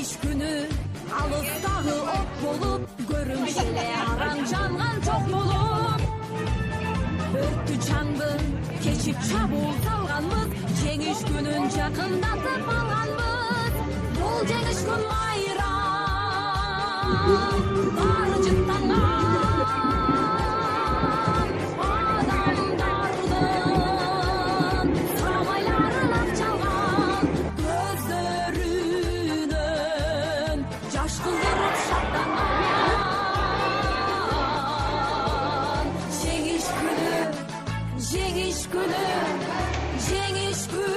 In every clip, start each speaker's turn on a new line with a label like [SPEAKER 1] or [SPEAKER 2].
[SPEAKER 1] жеңиш күнү алыстагы ок болуп көрүнүшеле араң жанган жок болуп өрттү чаңды кечип чабуул салганбыз жеңиш күнүн жакындатып алганбыз бул жеңиш күн майрам баары жыттанган адамдардын самайларын ак чалган көздөрүнөн жаш кылдырып шаттанган жеңиш күнү жеңиш күнү жеңиш күнү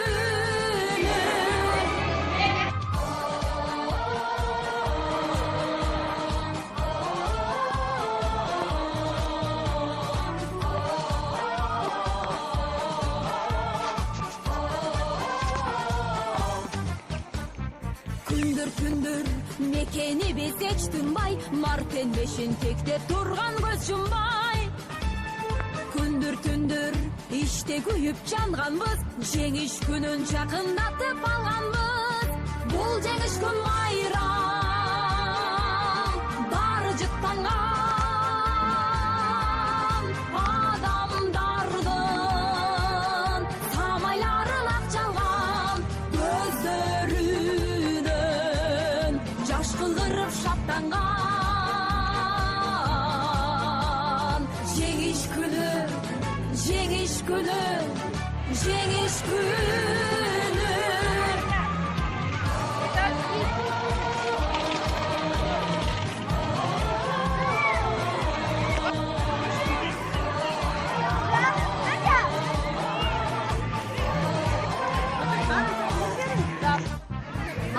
[SPEAKER 1] күндүр мекени безеч тынбай мартен бешин тектеп турган көз жумбай күндүр иште күйүп жанганбыз жеңиш күнүн жакындатып алганбыз бул жеңиш күн майрам баары жыттанган адамдардын самайларын ак чалган көздөрүнөн жаш кылдырып шаттанган жеңиш күнү жеңиш күнү жеңиш күнү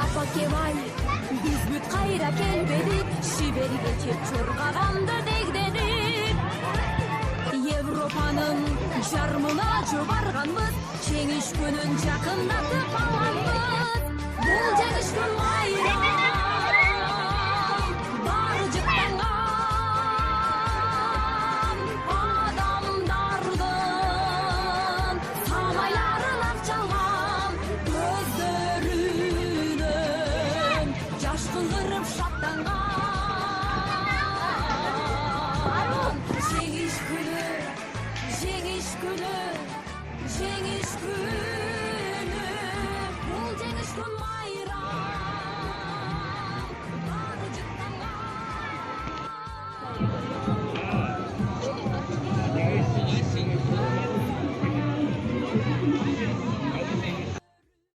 [SPEAKER 1] апакебай биз бүт кайра келбедик шиберге кеп чоргаганды дегдедик Европанын жармына жобарганбыз жеңиш күнүн жакындатып алганбыз бул жеңиш күн майрам баары жыттанган адамдардын самайларын ак чалган көздөрүнөн жаш кылдырып шаттанган жеңиш күнү жеңиш күнү жеңиш күнү